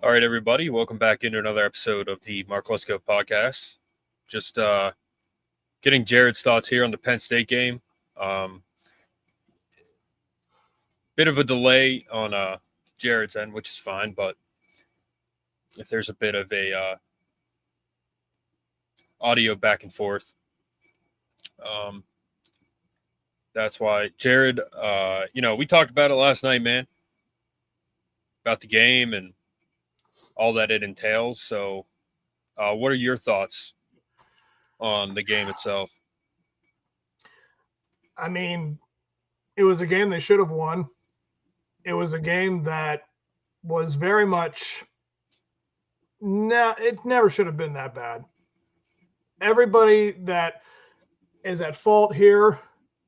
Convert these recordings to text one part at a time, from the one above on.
All right, everybody, welcome back into another episode of the Mark Lesko Podcast. Just getting Jerrod's thoughts here on the Penn State game. Bit of a delay on Jerrod's end, which is fine, but if there's a bit of a audio back and forth, that's why. Jerrod, we talked about it last night, man, about the game and all that it entails. So what are your thoughts on the game itself? I mean, it was a game they should have won. It was a game that was very much it never should have been that bad. Everybody that is at fault here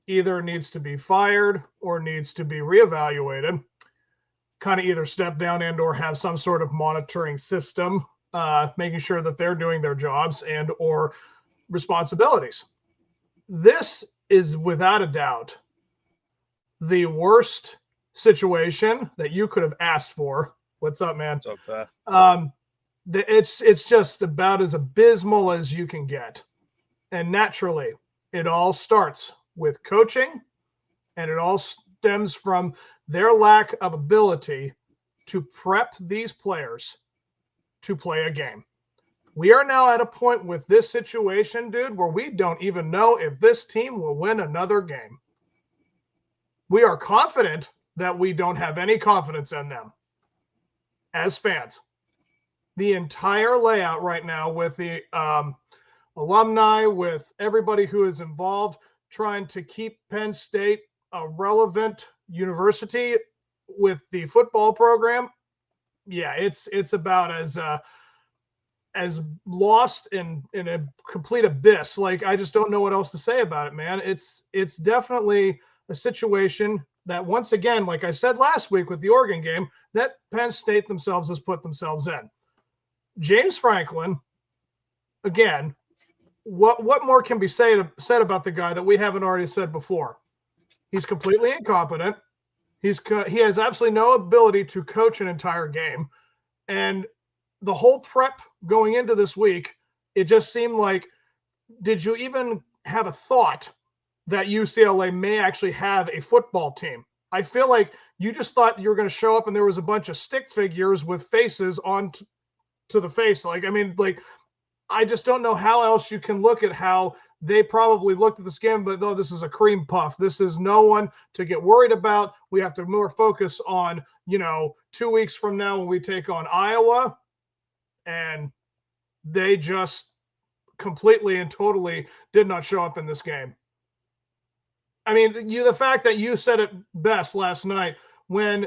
either needs to be fired or needs to be reevaluated. Kind of either step down and or have some sort of monitoring system, making sure that they're doing their jobs and or responsibilities. This is without a doubt the worst situation that you could have asked for. What's up, man? What's up, Pat? It's just about as abysmal as you can get. And naturally, it all starts with coaching, and it all stems from their lack of ability to prep these players to play a game. We are now at a point with this situation, dude, where we don't even know if this team will win another game. We are confident that we don't have any confidence in them as fans. The entire layout right now with the alumni, with everybody who is involved, trying to keep Penn State a relevant university with the football program. Yeah, it's about as lost in a complete abyss. Like, I just don't know what else to say about it, man. It's definitely a situation that, once again, like I said last week with the Oregon game, that Penn State themselves has put themselves in. James Franklin, again, what more can be said about the guy that we haven't already said before? He's completely incompetent. He has absolutely no ability to coach an entire game. And the whole prep going into this week, it just seemed like, did you even have a thought that UCLA may actually have a football team? I feel like you just thought you were going to show up and there was a bunch of stick figures with faces on to the face. I just don't know how else you can look at how they probably looked at this game, but no, this is a cream puff. This is no one to get worried about. We have to more focus on, 2 weeks from now when we take on Iowa, and they just completely and totally did not show up in this game. I mean, the fact that you said it best last night, when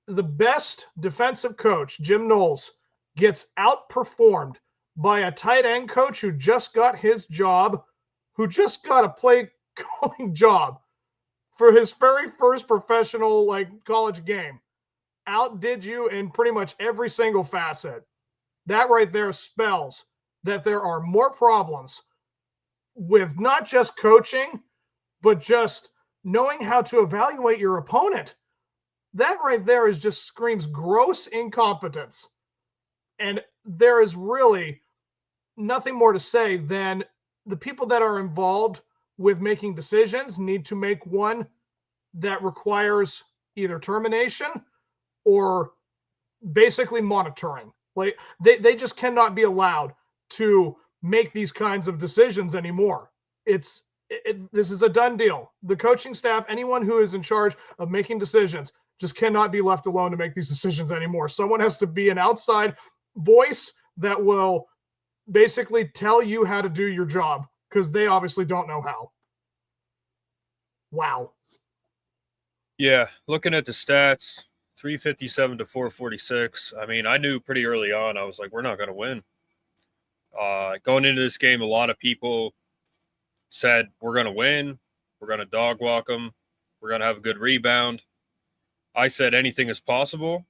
the best defensive coach, Jim Knowles, gets outperformed by a tight end coach who just got his job, who just got a play calling job for his very first professional college game, outdid you in pretty much every single facet. That right there spells that there are more problems with not just coaching, but just knowing how to evaluate your opponent. That right there just screams gross incompetence. And there is really nothing more to say than the people that are involved with making decisions need to make one that requires either termination or basically monitoring. Like, they just cannot be allowed to make these kinds of decisions anymore. This is a done deal. The coaching staff, anyone who is in charge of making decisions, just cannot be left alone to make these decisions anymore. Someone has to be an outside voice that will basically tell you how to do your job, because they obviously don't know how. Wow. Yeah, looking at the stats, 357 to 446. I mean, I knew pretty early on, I was like, we're not going to win. Going into this game, a lot of people said, we're going to win. We're going to dog walk them. We're going to have a good rebound. I said anything is possible,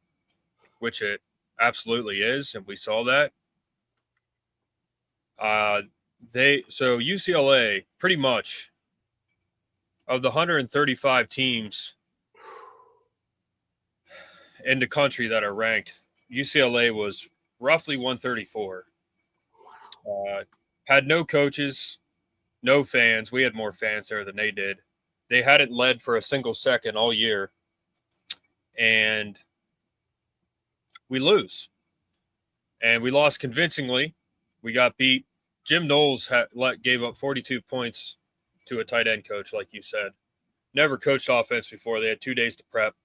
which it absolutely is, and we saw that. So UCLA, pretty much, of the 135 teams in the country that are ranked, UCLA was roughly 134. Had no coaches, no fans. We had more fans there than they did. They hadn't led for a single second all year. And we lose. And we lost convincingly. We got beat. Jim Knowles gave up 42 points to a tight end coach, like you said. Never coached offense before. They had 2 days to prep.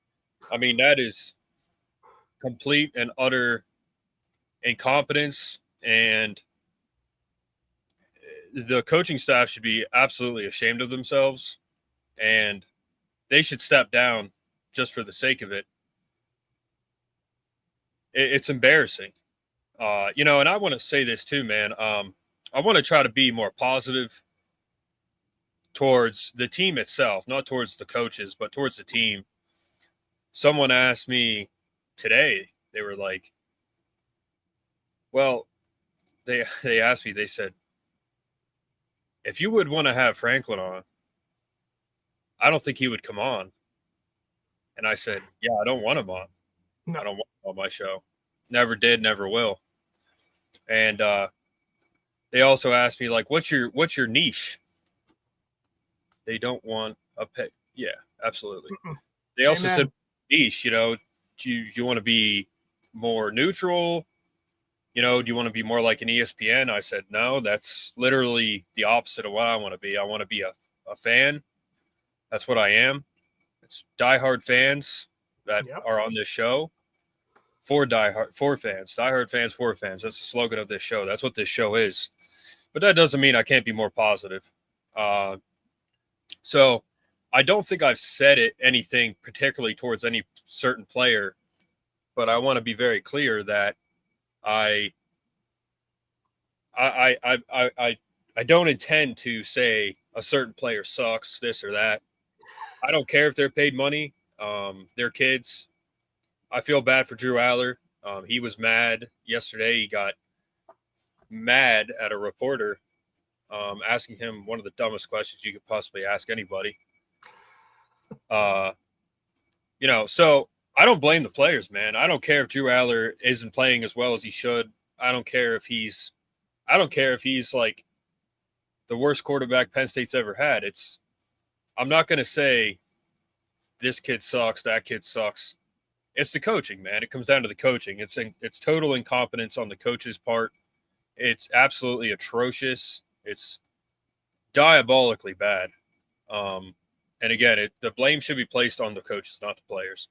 I mean, that is complete and utter incompetence, and the coaching staff should be absolutely ashamed of themselves, and they should step down just for the sake of it. It's embarrassing. And I want to say this too, man. I want to try to be more positive towards the team itself, not towards the coaches, but towards the team. Someone asked me today, they were like, well, they asked me, they said, if you would want to have Franklin on, I don't think he would come on. And I said, yeah, I don't want him on. No. I don't want him on my show. Never did, never will. And they also asked me, like, what's your niche? They don't want a pet. Yeah, absolutely. They also said niche, do you want to be more neutral? Do you want to be more like an ESPN? I said, no, that's literally the opposite of what I want to be. I want to be a fan. That's what I am. It's diehard fans that are on this show. For fans. Diehard fans, for fans. That's the slogan of this show. That's what this show is. But that doesn't mean I can't be more positive. So I don't think I've said anything particularly towards any certain player, but I want to be very clear that I don't intend to say a certain player sucks, this or that. I don't care if they're paid money. They're kids. I feel bad for Drew Aller. He was mad yesterday. He got mad at a reporter asking him one of the dumbest questions you could possibly ask anybody. So I don't blame the players, man. I don't care if Drew Aller isn't playing as well as he should. I don't care if he's like the worst quarterback Penn State's ever had. I'm not going to say this kid sucks, that kid sucks. It's the coaching, man. It comes down to the coaching. It's total incompetence on the coach's part. It's absolutely atrocious. It's diabolically bad. And again, the blame should be placed on the coaches, not the players.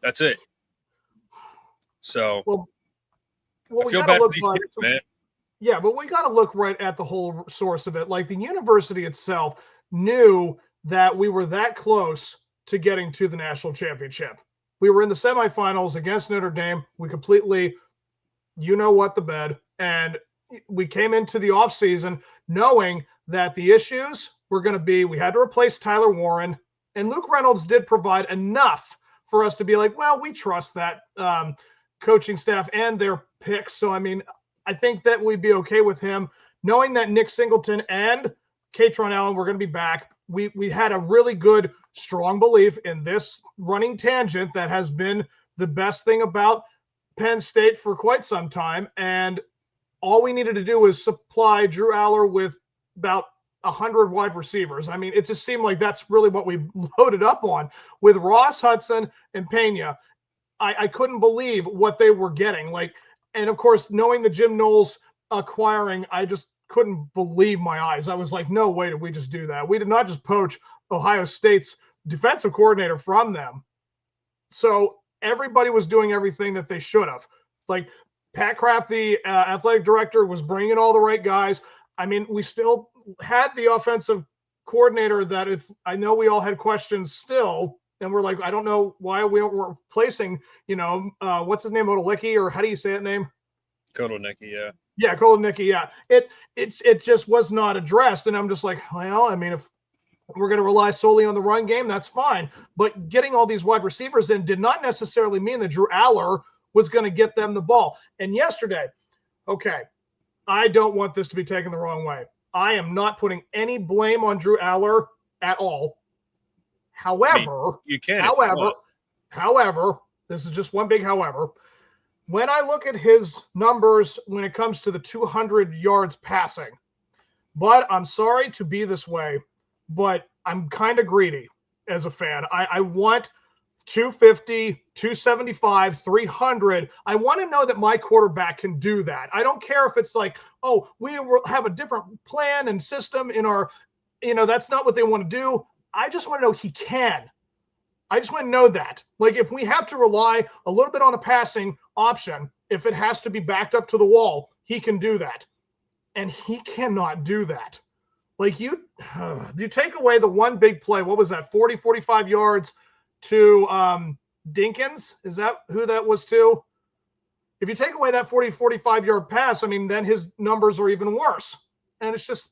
That's it. So I feel bad for these kids, man. Yeah, but we got to look right at the whole source of it. Like, the university itself knew that we were that close to getting to the national championship. We were in the semifinals against Notre Dame. We completely, the bed. And we came into the offseason knowing that the issues were going to be, we had to replace Tyler Warren, and Luke Reynolds did provide enough for us to be like, well, we trust that coaching staff and their picks. So, I mean, I think that we'd be okay with him knowing that Nick Singleton and Katron Allen were going to be back. We had a really good, strong belief in this running tangent that has been the best thing about Penn State for quite some time. And all we needed to do was supply Drew Aller with about 100 wide receivers. I mean, it just seemed like that's really what we loaded up on with Ross, Hudson, and Pena. I couldn't believe what they were getting. And of course, knowing the Jim Knowles acquiring, I just couldn't believe my eyes. I was like, no way did we just do that. We did not just poach Ohio State's defensive coordinator from them. So everybody was doing everything that they should have. Like, Pat Kraft, the athletic director, was bringing all the right guys. I mean, we still had the offensive coordinator I know we all had questions still. And we're like, I don't know why we were replacing, what's his name, Odelecki, or how do you say that name? Kotelnicki, yeah. Yeah, Kotelnicki, yeah. It just was not addressed. And I'm just like, well, I mean, if we're going to rely solely on the run game, that's fine. But getting all these wide receivers in did not necessarily mean that Drew Aller was going to get them the ball. And yesterday, okay, I don't want this to be taken the wrong way. I am not putting any blame on Drew Aller at all. However, you can. However, this is just one big however. when I look at his numbers when it comes to the 200 yards passing, but I'm sorry to be this way, but I'm kind of greedy as a fan. I want 250, 275, 300. I want to know that my quarterback can do that. I don't care if it's like, oh, we will have a different plan and system in our, that's not what they want to do. I just want to know he can. I just want to know that. Like, if we have to rely a little bit on a passing option, if it has to be backed up to the wall, he can do that. And he cannot do that. Like, you take away the one big play. What was that? 40, 45 yards to Dinkins? Is that who that was to? If you take away that 40, 45-yard pass, I mean, then his numbers are even worse. And it's just,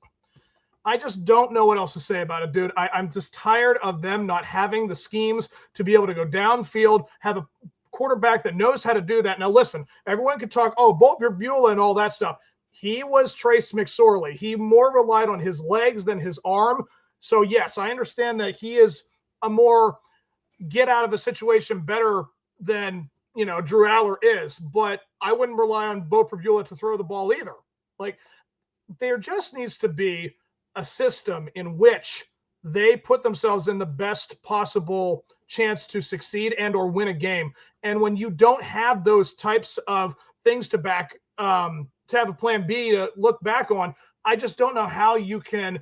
I just don't know what else to say about it, dude. I'm just tired of them not having the schemes to be able to go downfield, have a quarterback that knows how to do that. Now, listen, everyone could talk, oh, Bolt Beulah and all that stuff. He was Trace McSorley. He more relied on his legs than his arm. So, yes, I understand that he is a more get out of a situation better than, Drew Aller is. But I wouldn't rely on Bo Pribula to throw the ball either. Like, there just needs to be a system in which they put themselves in the best possible chance to succeed and or win a game. And when you don't have those types of things to back to have a plan B to look back on, I just don't know how you can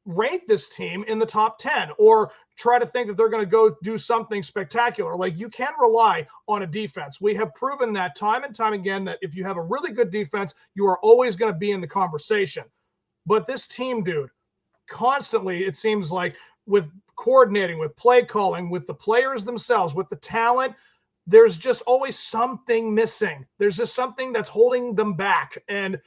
rate this team in the top 10 or try to think that they're going to go do something spectacular. Like, you can rely on a defense. We have proven that time and time again, that if you have a really good defense, you are always going to be in the conversation. But this team, dude, constantly, it seems like, with coordinating, with play calling, with the players themselves, with the talent, there's just always something missing. There's just something that's holding them back. And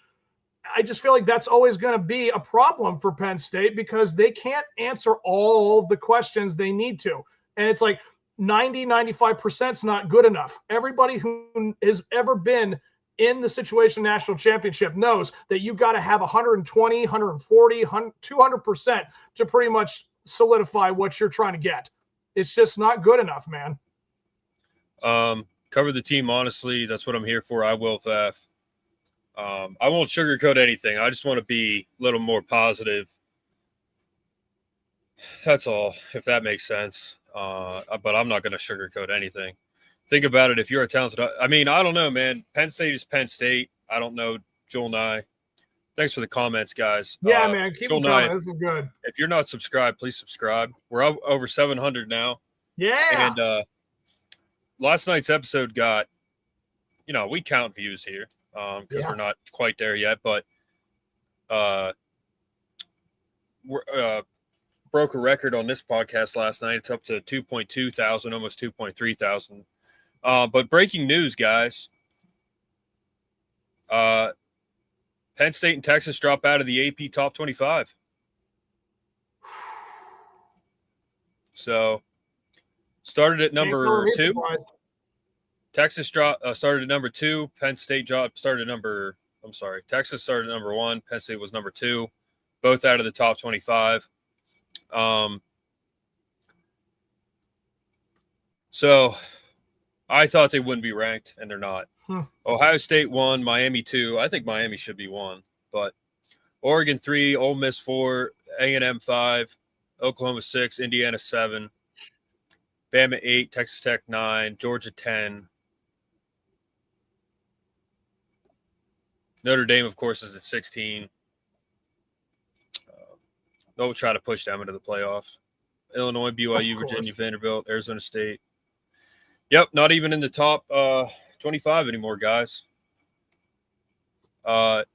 I just feel like that's always going to be a problem for Penn State because they can't answer all the questions they need to. And it's like 90-95% is not good enough. Everybody who has ever been in the situation national championship knows that you got to have 120, 140, 200% to pretty much solidify what you're trying to get. It's just not good enough, man. Cover the team honestly. That's what I'm here for. I will, Thaf. I won't sugarcoat anything. I just want to be a little more positive. That's all, if that makes sense. But I'm not going to sugarcoat anything. Think about it. If you're a talented, I mean, I don't know, man. Penn State is Penn State. I don't know, Joel Nye. Thanks for the comments, guys. Yeah, man. Keep them coming. This is good. If you're not subscribed, please subscribe. We're over 700 now. Yeah. And last night's episode got, we count views here because we're not quite there yet. But we're broke a record on this podcast last night. It's up to 2.2 thousand, almost 2.3 thousand. But breaking news, guys. Penn State and Texas drop out of the AP Top 25. So, started at number 2. Texas started at number 2. Penn State started at number – I'm sorry. Texas started at number 1. Penn State was number 2. Both out of the top 25. So, I thought they wouldn't be ranked, and they're not. Ohio State 1, Miami 2. I think Miami should be 1. But Oregon 3, Ole Miss 4, A&M 5, Oklahoma 6, Indiana 7, Bama 8, Texas Tech 9, Georgia 10. Notre Dame, of course, is at 16. They'll try to push them into the playoffs. Illinois, BYU, Virginia, Vanderbilt, Arizona State. Yep, not even in the top 25 anymore, guys. At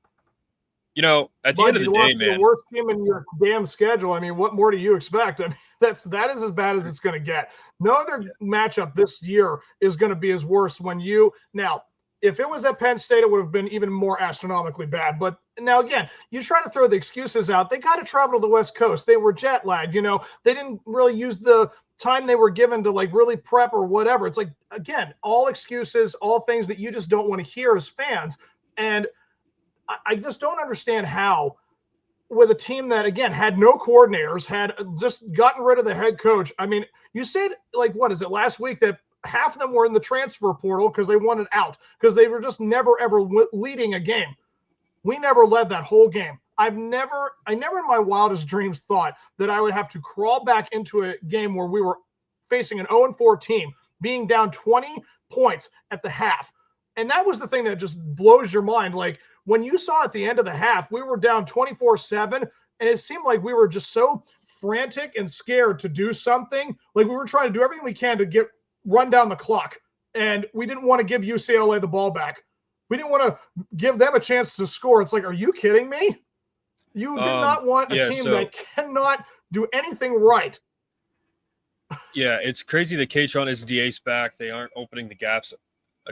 the end of the day, man. The worst team in your damn schedule. I mean, what more do you expect? I mean, that is as bad as it's going to get. No other matchup this year is going to be as worse when you – now, if it was at Penn State, it would have been even more astronomically bad. But now, again, you try to throw the excuses out. They got to travel to the West Coast. They were jet lagged. They didn't really use the time they were given to really prep or whatever. It's like, again, all excuses, all things that you just don't want to hear as fans. And I just don't understand how, with a team that, again, had no coordinators, had just gotten rid of the head coach. I mean, you said, what is it, last week that half of them were in the transfer portal because they wanted out, because they were just never, ever leading a game. We never led that whole game. I never in my wildest dreams thought that I would have to crawl back into a game where we were facing an 0-4 team, being down 20 points at the half. And that was the thing that just blows your mind. Like, when you saw at the end of the half, we were down 24-7, and it seemed like we were just so frantic and scared to do something. Like, we were trying to do everything we can to run down the clock, and we didn't want to give UCLA the ball back. We didn't want to give them a chance to score. It's like, are you kidding me? You did not want a team that cannot do anything right. Yeah, it's crazy that Katron isn't the ace back. They aren't opening the gaps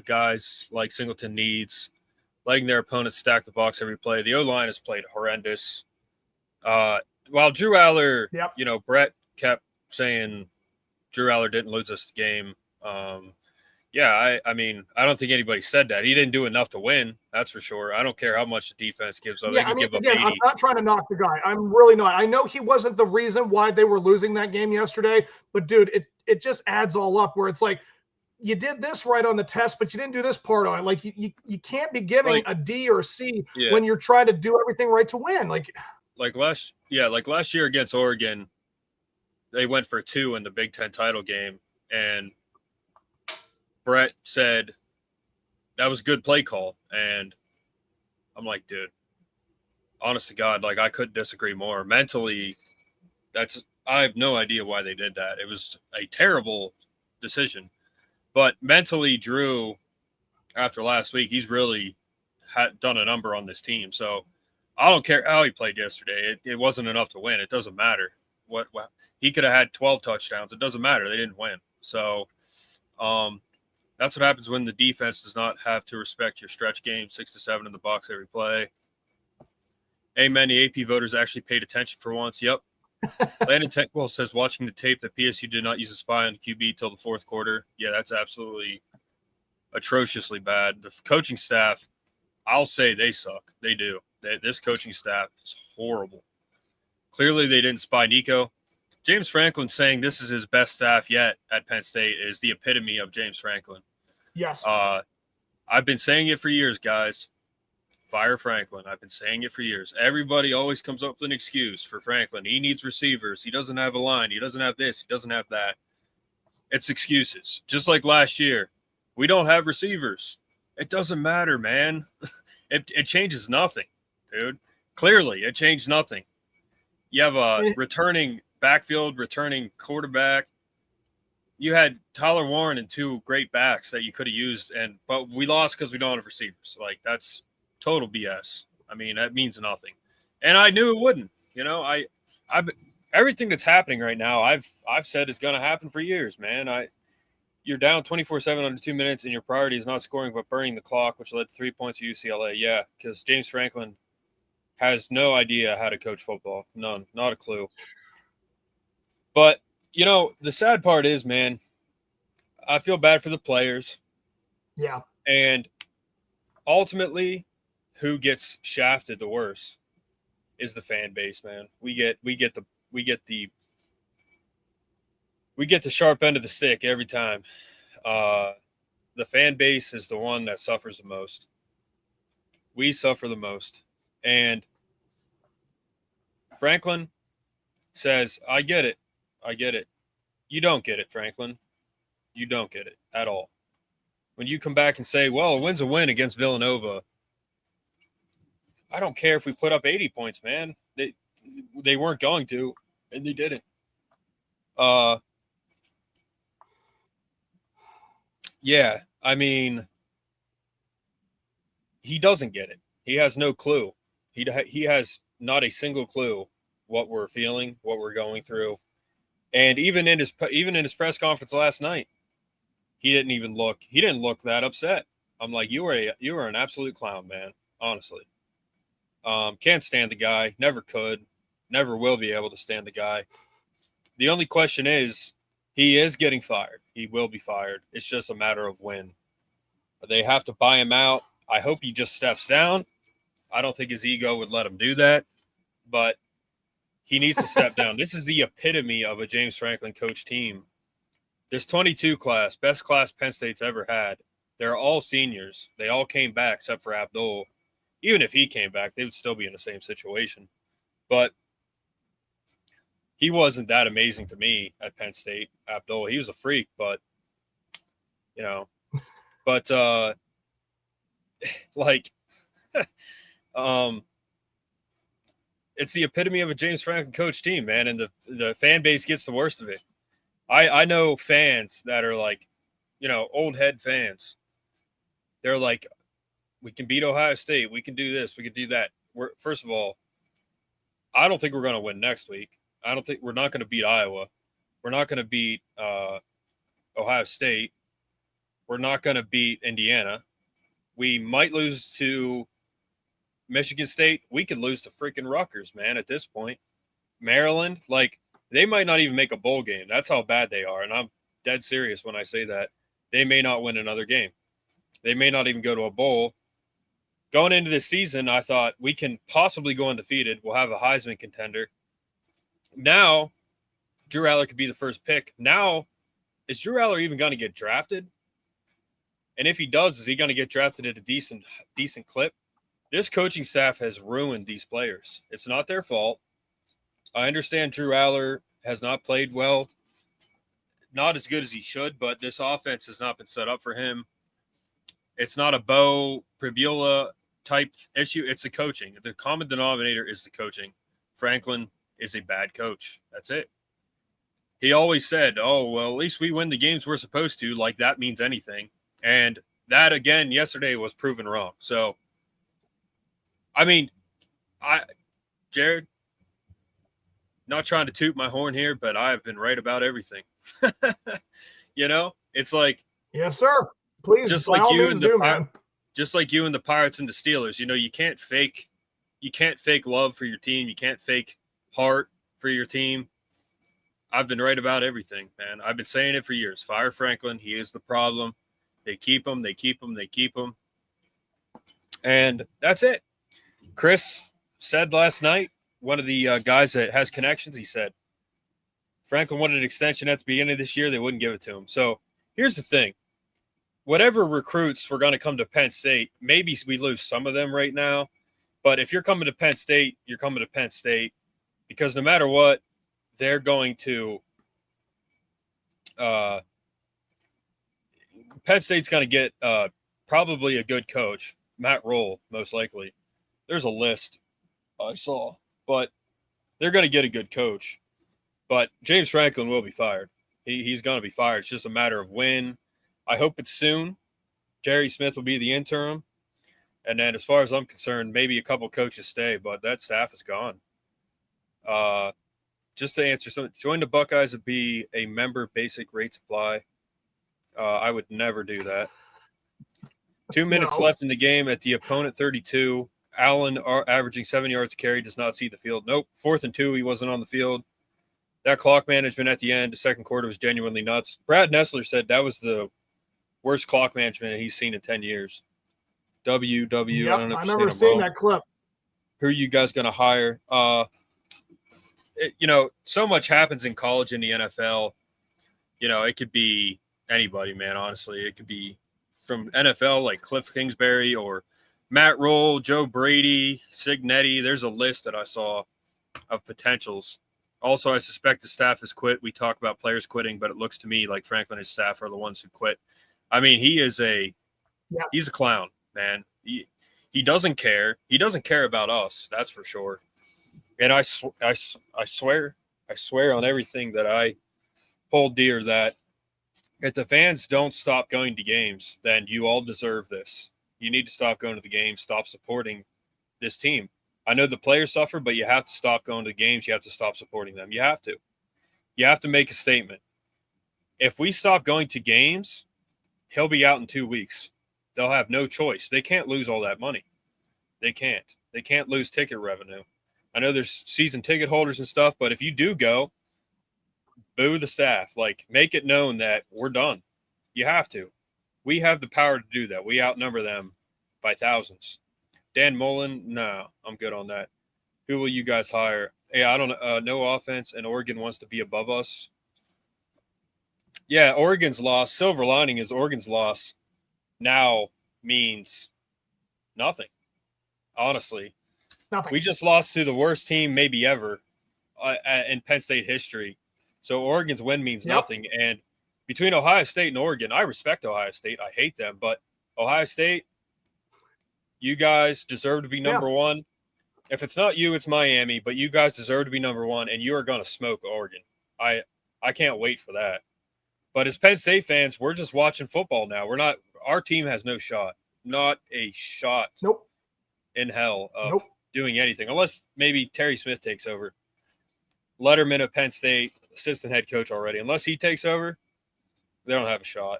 guys like Singleton needs, letting their opponents stack the box every play. The O-line has played horrendous. While Drew Aller, Brett kept saying Drew Aller didn't lose us the game. I mean, I don't think anybody said that. He didn't do enough to win. That's for sure. I don't care how much the defense gives up. They can give up 80. I'm not trying to knock the guy. I'm really not. I know he wasn't the reason why they were losing that game yesterday, but dude, it just adds all up where it's like, you did this right on the test, but you didn't do this part on it. Like, you can't be giving a D or a C when you're trying to do everything right to win. Like last year against Oregon, they went for 2 in the Big Ten title game, and Brett said that was a good play call. And I'm like, dude, honest to God, like, I couldn't disagree more. Mentally, I have no idea why they did that. It was a terrible decision. But mentally, Drew, after last week, he's really done a number on this team. So I don't care how he played yesterday. It wasn't enough to win. It doesn't matter. What he could have had 12 touchdowns. It doesn't matter. They didn't win. So that's what happens when the defense does not have to respect your stretch game, 6 to 7 in the box every play. Amen. The AP voters actually paid attention for once. Yep. Landon Techwell says, watching the tape, that PSU did not use a spy on the QB till the fourth quarter. Yeah, that's absolutely atrociously bad. The coaching staff, I'll say they suck. They do. This coaching staff is horrible. Clearly, they didn't spy Nico. James Franklin saying this is his best staff yet at Penn State is the epitome of James Franklin. Yes. I've been saying it for years, guys. Fire Franklin. I've been saying it for years. Everybody always comes up with an excuse for Franklin. He needs receivers. He doesn't have a line. He doesn't have this. He doesn't have that. It's excuses. Just like last year. We don't have receivers. It doesn't matter, man. It changes nothing, dude. Clearly, it changed nothing. You have a returning backfield, returning quarterback. You had Tyler Warren and 2 great backs that you could have used, but we lost because we don't have receivers. Like, that's total BS. I mean, that means nothing. And I knew it wouldn't. Everything that's happening right now, I've said is going to happen for years, man. You're down 24-7 under 2 minutes, and your priority is not scoring but burning the clock, which led to 3 points to UCLA. Yeah, because James Franklin has no idea how to coach football. None. Not a clue. But, the sad part is, man, I feel bad for the players. Yeah. And ultimately, who gets shafted the worst is the fan base, man. We get the sharp end of the stick every time. The fan base is the one that suffers the most. We suffer the most. And Franklin says, I get it. You don't get it, Franklin. You don't get it at all. When you come back and say, well, a win's a win against Villanova, I don't care if we put up 80 points, man. They weren't going to, and they didn't. Yeah, I mean, he doesn't get it. He has no clue. He has not a single clue what we're feeling, what we're going through. And even in his press conference last night, he didn't look that upset. I'm like, you are an absolute clown, man. Honestly. Can't stand the guy. Never could. Never will be able to stand the guy. The only question is, he is getting fired. He will be fired. It's just a matter of when. They have to buy him out. I hope he just steps down. I don't think his ego would let him do that. But he needs to step down. This is the epitome of a James Franklin coach team. This 22 class, best class Penn State's ever had. They're all seniors. They all came back except for Abdul. Even if he came back, they would still be in the same situation. But he wasn't that amazing to me at Penn State, Abdul. He was a freak, but, you know, but, like, it's the epitome of a James Franklin coach team, man, and the fan base gets the worst of it. I know fans that are like, you know, old head fans. They're like, we can beat Ohio State. We can do this. We can do that. First of all, I don't think we're going to win next week. I don't think we're not going to beat Iowa. We're not going to beat Ohio State. We're not going to beat Indiana. We might lose to Michigan State. We could lose to freaking Rutgers, man, at this point. Maryland, like, they might not even make a bowl game. That's how bad they are. And I'm dead serious when I say that. They may not win another game. They may not even go to a bowl. Going into this season, I thought we can possibly go undefeated. We'll have a Heisman contender. Now, Drew Aller could be the first pick. Now, is Drew Aller even going to get drafted? And if he does, is he going to get drafted at a decent clip? This coaching staff has ruined these players. It's not their fault. I understand Drew Aller has not played well, not as good as he should, but this offense has not been set up for him. It's not a Bo Pribula type issue. It's the coaching. The common denominator is the coaching. Franklin is a bad coach. That's it. He always said, oh, well, at least we win the games we're supposed to, like that means anything. And that, again, yesterday was proven wrong. So, I mean, Jerrod, not trying to toot my horn here, but I've been right about everything. You know, it's like, yes, sir. Please, just by like all you means and do, man. just like you and the Pirates and the Steelers. You know, you can't fake love for your team. You can't fake heart for your team. I've been right about everything, man. I've been saying it for years. Fire Franklin. He is the problem. They keep him. They keep him. They keep him. And that's it. Chris said last night, one of the guys that has connections, he said, Franklin wanted an extension at the beginning of this year. They wouldn't give it to him. So here's the thing. Whatever recruits were going to come to Penn State, maybe we lose some of them right now. But if you're coming to Penn State, you're coming to Penn State because no matter what, they're going to Penn State's going to get probably a good coach, Matt Roll, most likely. There's a list I saw, but they're going to get a good coach. But James Franklin will be fired. He's going to be fired. It's just a matter of when. I hope it's soon. Jerry Smith will be the interim. And then as far as I'm concerned, maybe a couple coaches stay, but that staff is gone. Just to answer something, join the Buckeyes would be a member basic rate supply. I would never do that. 2 minutes left in the game at the opponent 32. Allen averaging 7 yards carry, does not see the field. Nope. 4th and 2, he wasn't on the field. That clock management at the end, the second quarter was genuinely nuts. Brad Nessler said that was the worst clock management he's seen in 10 years. Yep, I don't know if I you've never seen that clip. Who are you guys going to hire? So much happens in college and the NFL. You know, it could be anybody, man, honestly. It could be from NFL like Cliff Kingsbury or Matt Roll, Joe Brady, Signetti. There's a list that I saw of potentials. Also, I suspect the staff has quit. We talk about players quitting, but it looks to me like Franklin and his staff are the ones who quit. I mean, he's a clown, man. He doesn't care. He doesn't care about us, that's for sure. And I swear on everything that I hold dear that if the fans don't stop going to games, then you all deserve this. You need to stop going to the games, stop supporting this team. I know the players suffer, but you have to stop going to the games. You have to stop supporting them. You have to. You have to make a statement. If we stop going to games, he'll be out in 2 weeks. They'll have no choice. They can't lose all that money. They can't. They can't lose ticket revenue. I know there's season ticket holders and stuff, but if you do go, boo the staff. Like, make it known that we're done. You have to. We have the power to do that. We outnumber them by thousands. Dan Mullen, no, I'm good on that. Who will you guys hire? Yeah, I don't know. No offense, and Oregon wants to be above us. Yeah, Oregon's loss. Silver lining is Oregon's loss now means nothing. Honestly, Nothing. we just lost to the worst team maybe ever in Penn State history. So Oregon's win means nothing. And between Ohio State and Oregon, I respect Ohio State. I hate them, but Ohio State, you guys deserve to be number one. If it's not you, it's Miami, but you guys deserve to be number one, and you are going to smoke Oregon. I can't wait for that. But as Penn State fans, we're just watching football now. We're not – our team has no shot. Not a shot in hell of doing anything, unless maybe Terry Smith takes over. Letterman of Penn State, assistant head coach already. Unless he takes over, they don't have a shot.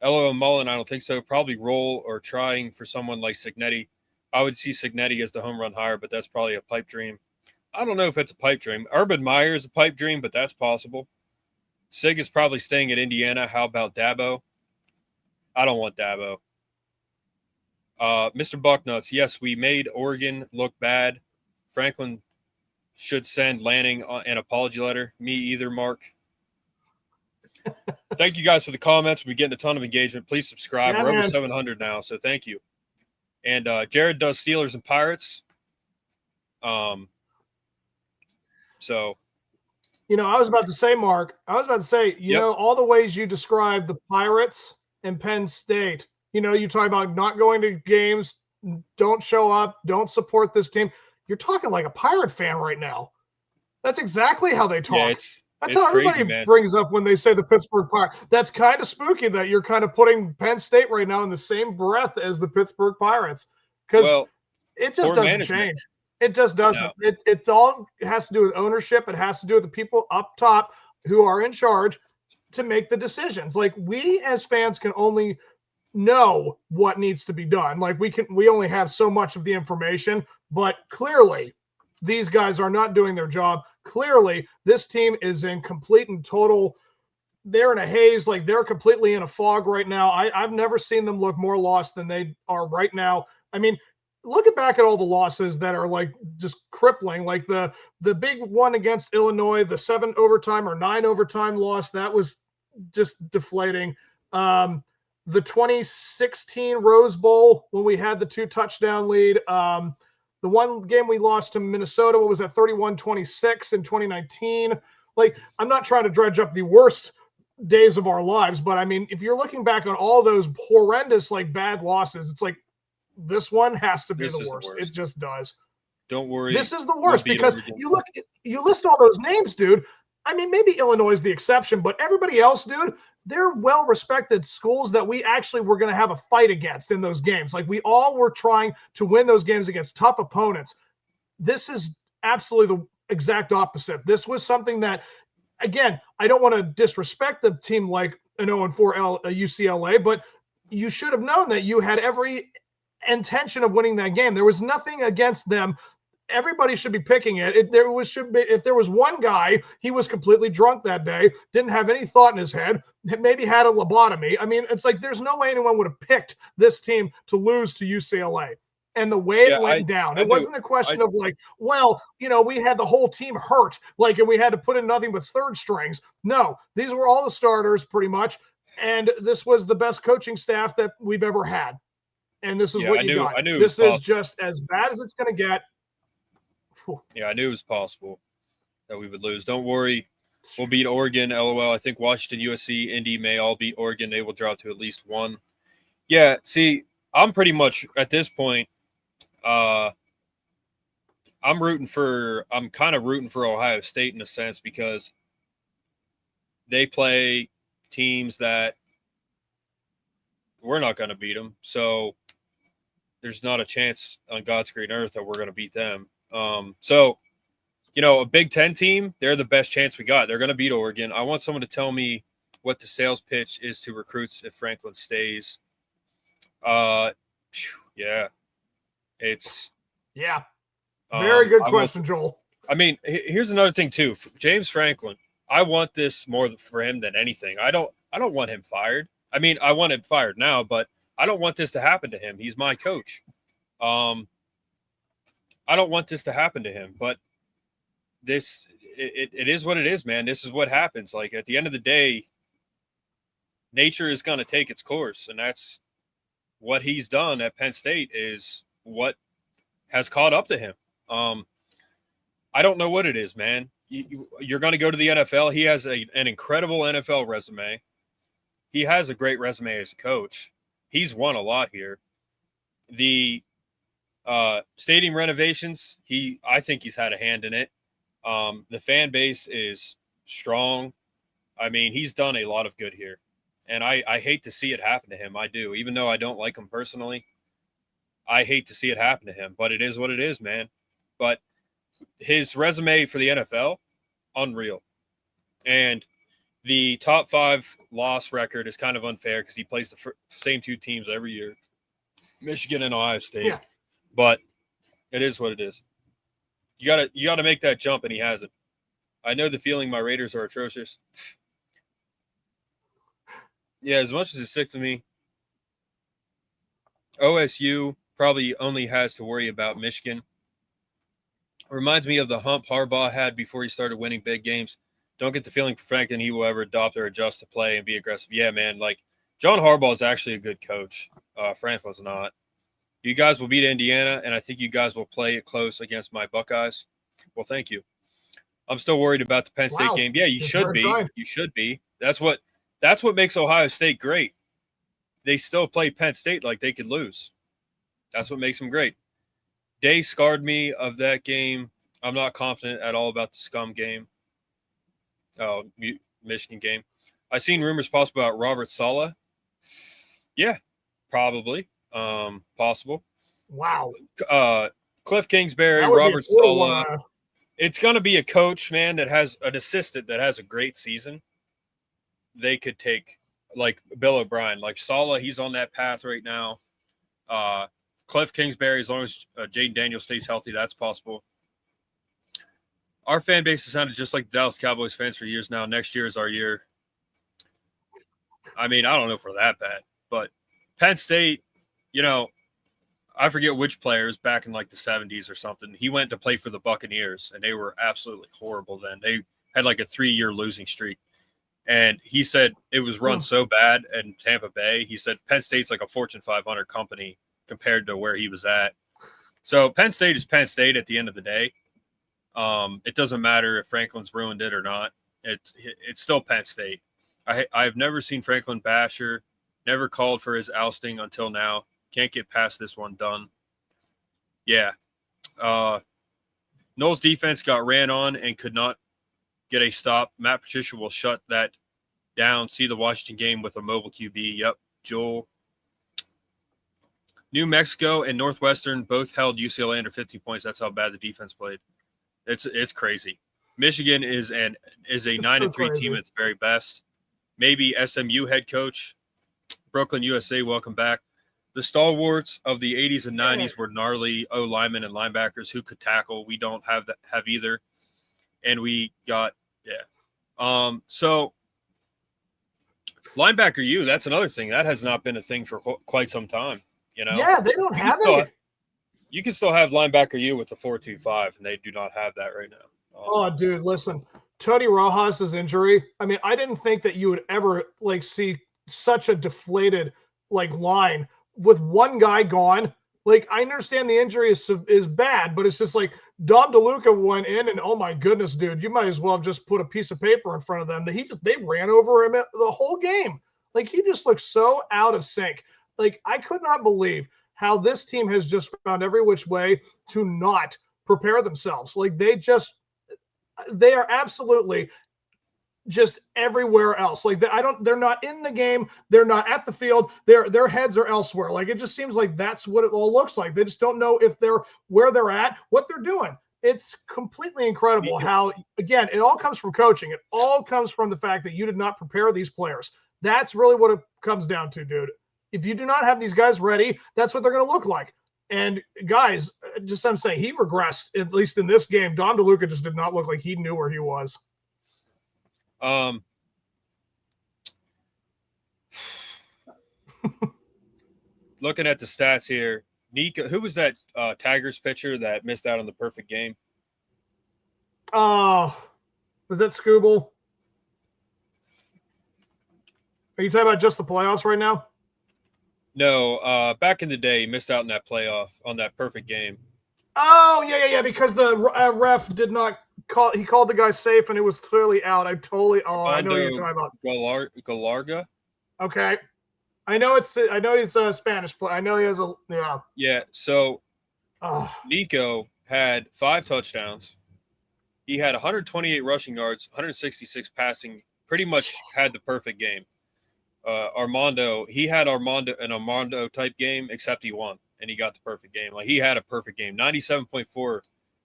LO Mullen, I don't think so. Probably roll or trying for someone like Cignetti. I would see Cignetti as the home run hire, but that's probably a pipe dream. I don't know if it's a pipe dream. Urban Meyer is a pipe dream, but that's possible. Sig is probably staying at Indiana. How about Dabo? I don't want Dabo. Mr. Bucknuts, yes, we made Oregon look bad. Franklin should send Lanning an apology letter. Me either, Mark. Thank you guys for the comments. We're getting a ton of engagement. Please subscribe. We're over 700 now, so thank you. And Jerrod does Steelers and Pirates. So, I was about to say, Mark, all the ways you described the Pirates and Penn State, you talk about not going to games, don't show up, don't support this team. You're talking like a Pirate fan right now. That's exactly how they talk. Yeah, That's how everybody crazy, brings up when they say the Pittsburgh Pirates. That's kind of spooky that you're kind of putting Penn State right now in the same breath as the Pittsburgh Pirates, because it just doesn't change. It just doesn't. No. It all has to do with ownership. It has to do with the people up top who are in charge to make the decisions. Like, we as fans can only know what needs to be done. Like, we only have so much of the information, but clearly these guys are not doing their job. Clearly this team is in complete and total, they're in a haze. Like, they're completely in a fog right now. I've never seen them look more lost than they are right now. I mean, look back at all the losses that are like just crippling, like the big one against Illinois, the 7 overtime or 9 overtime loss. That was just deflating. The 2016 Rose Bowl, when we had the 2 touchdown lead, the one game we lost to Minnesota, what was that, 31-26 in 2019? Like, I'm not trying to dredge up the worst days of our lives, but I mean, if you're looking back on all those horrendous, like, bad losses, it's like, this one has to be the worst. It just does. Don't worry. This is the worst because you list all those names, dude. I mean, maybe Illinois is the exception, but everybody else, dude, they're well-respected schools that we actually were going to have a fight against in those games. Like, we all were trying to win those games against tough opponents. This is absolutely the exact opposite. This was something that, again, I don't want to disrespect the team like an 0-4 UCLA, but you should have known that you had every intention of winning that game. There was nothing against them. Everybody should be picking it. If there was one guy, he was completely drunk that day, didn't have any thought in his head, maybe had a lobotomy. I mean, it's like, there's no way anyone would have picked this team to lose to UCLA. And the way it went down, it wasn't a question of like, well, we had the whole team hurt, like, and we had to put in nothing but third strings. No, these were all the starters pretty much. And this was the best coaching staff that we've ever had. And this is what you got. This is just as bad as it's going to get. Yeah, I knew it was possible that we would lose. Don't worry. We'll beat Oregon, LOL. I think Washington, USC, Indy may all beat Oregon. They will drop to at least one. Yeah, see, I'm pretty much at this point, I'm kind of rooting for Ohio State in a sense, because they play teams that we're not going to beat them. So there's not a chance on God's green earth that we're going to beat them. So, a Big Ten team, they're the best chance we got. They're going to beat Oregon. I want someone to tell me what the sales pitch is to recruits if Franklin stays. Very good question, Joel. I mean, here's another thing too. James Franklin, I want this more for him than anything. I don't want him fired. I mean, I want him fired now, but I don't want this to happen to him. He's my coach. I don't want this to happen to him, but it is what it is, man. This is what happens. Like, at the end of the day, nature is going to take its course, and that's what he's done at Penn State is what has caught up to him. I don't know what it is, man. You're going to go to the NFL. He has an incredible NFL resume. He has a great resume as a coach. He's won a lot here. The stadium renovations, I think he's had a hand in it. The fan base is strong. I mean, he's done a lot of good here. And I hate to see it happen to him. I do. Even though I don't like him personally, I hate to see it happen to him. But it is what it is, man. But his resume for the NFL, unreal. And the top 5 loss record is kind of unfair because he plays the same 2 teams every year, Michigan and Ohio State. Yeah. But it is what it is. You gotta make that jump, and he hasn't. I know the feeling. My Raiders are atrocious. Yeah, as much as it's sick to me, OSU probably only has to worry about Michigan. Reminds me of the hump Harbaugh had before he started winning big games. Don't get the feeling for Franklin he will ever adopt or adjust to play and be aggressive. Yeah, man, like John Harbaugh is actually a good coach. Franklin's not. You guys will beat Indiana, and I think you guys will play it close against my Buckeyes. Well, thank you. I'm still worried about the Penn State game. Yeah, you should be. You should be. That's what makes Ohio State great. They still play Penn State like they could lose. That's what makes them great. Day scarred me of that game. I'm not confident at all about the Scum game. Oh, Michigan game. I've seen rumors possible about Robert Saleh. Yeah, probably. Possible. Wow. Cliff Kingsbury, Robert Saleh. It's going to be a coach, man, that has an assistant that has a great season. They could take, like Bill O'Brien. Like Saleh, he's on that path right now. Cliff Kingsbury, as long as Jaden Daniels stays healthy, that's possible. Our fan base has sounded just like the Dallas Cowboys fans for years now. Next year is our year. I mean, I don't know if we're that bad, but Penn State, I forget which players back in like the 70s or something. He went to play for the Buccaneers, and they were absolutely horrible then. They had like a 3-year losing streak. And he said it was run so bad in Tampa Bay. He said Penn State's like a Fortune 500 company compared to where he was at. So Penn State is Penn State at the end of the day. It doesn't matter if Franklin's ruined it or not. It's still Penn State. I've never seen Franklin Basher, never called for his ousting until now. Can't get past this one. Done. Yeah. Noel's defense got ran on and could not get a stop. Matt Patricia will shut that down. See the Washington game with a mobile QB. Yep. Joel. New Mexico and Northwestern both held UCLA under 15 points. That's how bad the defense played. It's crazy. Michigan is a 9-3 team at the very best. Maybe SMU head coach. Brooklyn, USA, welcome back. The stalwarts of the 80s and 90s were gnarly O-linemen and linebackers who could tackle. We don't have either. And we got, so linebacker U, that's another thing. That has not been a thing for quite some time, Yeah, they don't have it. You can still have linebacker U with the 4.25, and they do not have that right now. Dude, listen. Tony Rojas' injury, I mean, I didn't think that you would ever, see such a deflated, line with one guy gone. I understand the injury is bad, but it's just Dom DeLuca went in and, oh my goodness, dude, you might as well have just put a piece of paper in front of them. They ran over him the whole game. He just looked so out of sync. I could not believe how this team has just found every which way to not prepare themselves. They are absolutely just everywhere else. They're not in the game. They're not at the field. Their heads are elsewhere. It just seems like that's what it all looks like. They just don't know if they're where they're at, what they're doing. It's completely incredible how, again, it all comes from coaching. It all comes from the fact that you did not prepare these players. That's really what it comes down to, dude. If you do not have these guys ready, that's what they're going to look like. And guys, I'm saying he regressed, at least in this game. Dom DeLuca just did not look like he knew where he was. Looking at the stats here, Nico, who was that Tigers pitcher that missed out on the perfect game? Was that Scooble? Are you talking about just the playoffs right now? No, back in the day, he missed out in that playoff on that perfect game. Oh, yeah. Because the ref did not call. He called the guy safe, and it was clearly out. I know what you're talking about. Galarga. Okay. I know he's a Spanish player. I know he has a Yeah. So Nico had 5 touchdowns. He had 128 rushing yards, 166 passing. Pretty much had the perfect game. Armando an Armando type game, except he won and he got the perfect game. Like he had a perfect game. 97.4.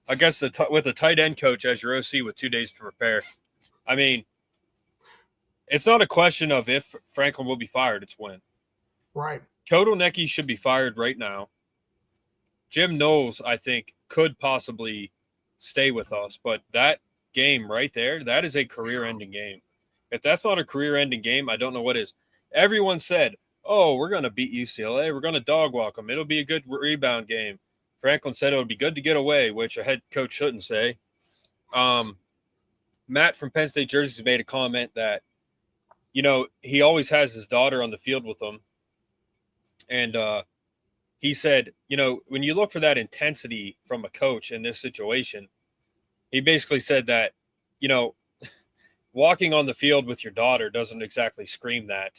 I guess with a tight end coach as your OC with 2 days to prepare. I mean, it's not a question of if Franklin will be fired, it's when. Right. Kotelnicki should be fired right now. Jim Knowles, I think, could possibly stay with us, but that game right there, that is a career-ending game. If that's not a career-ending game, I don't know what is. Everyone said, oh, we're going to beat UCLA. We're going to dog walk them. It'll be a good rebound game. Franklin said it would be good to get away, which a head coach shouldn't say. Matt from Penn State Jerseys made a comment that, he always has his daughter on the field with him. And he said, when you look for that intensity from a coach in this situation, he basically said that, walking on the field with your daughter doesn't exactly scream that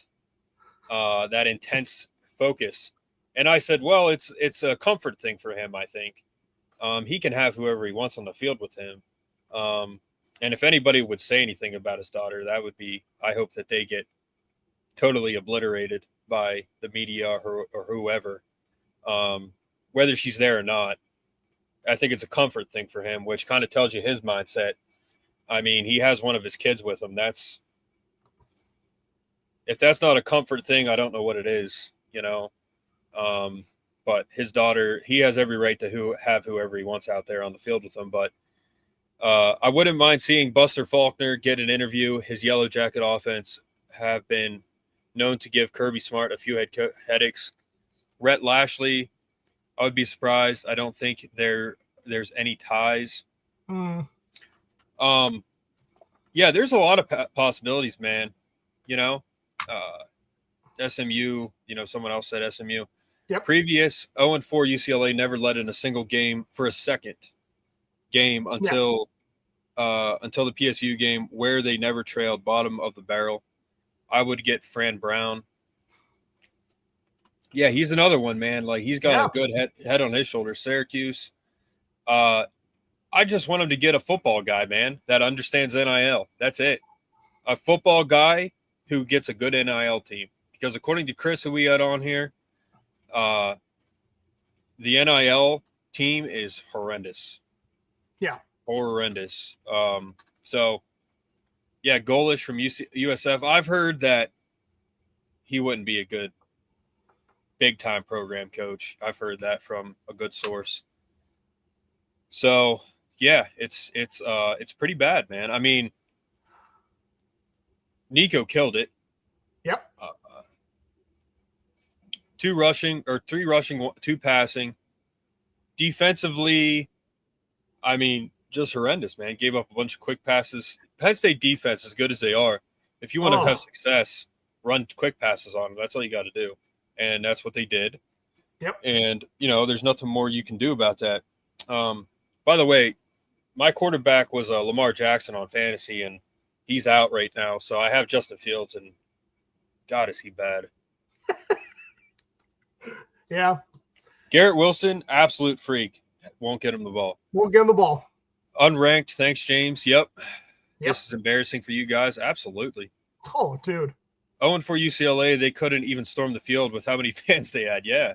intense focus. And I said, well, it's a comfort thing for him, I think. He can have whoever he wants on the field with him. And if anybody would say anything about his daughter, that would be, I hope that they get totally obliterated by the media or whoever, whether she's there or not. I think it's a comfort thing for him, which kind of tells you his mindset. I mean, he has one of his kids with him. If that's not a comfort thing, I don't know what it is, but his daughter, he has every right to have whoever he wants out there on the field with him. But I wouldn't mind seeing Buster Faulkner get an interview. His Yellow Jacket offense have been known to give Kirby Smart a few headaches. Rhett Lashley, I would be surprised. I don't think there's any ties. Yeah, there's a lot of possibilities, man. SMU, someone else said SMU. Yep. Previous 0-4 UCLA never led in a single game for a second game until the PSU game where they never trailed bottom of the barrel. I would get Fran Brown. Yeah, he's another one, man. Like he's got a good head on his shoulders. Syracuse. I just want him to get a football guy, man, that understands NIL. That's it. A football guy who gets a good NIL team. Because according to Chris, who we had on here, the NIL team is horrendous. Yeah. Horrendous. So, yeah, Golish from USF. I've heard that he wouldn't be a good big-time program coach. I've heard that from a good source. So, yeah, it's pretty bad, man. I mean, Nico killed it. Yep. 3 rushing, 2 passing. Defensively, I mean, just horrendous, man. Gave up a bunch of quick passes. Penn State defense, as good as they are, if you want to have success, run quick passes on them. That's all you got to do. And that's what they did. Yep. And, there's nothing more you can do about that. By the way, my quarterback was Lamar Jackson on fantasy, and he's out right now. So I have Justin Fields, and God, is he bad. Yeah. Garrett Wilson, absolute freak. Won't get him the ball. Won't get him the ball. Unranked. Thanks, James. Yep. This is embarrassing for you guys. Absolutely. Oh, dude. 0-4 UCLA, they couldn't even storm the field with how many fans they had. Yeah.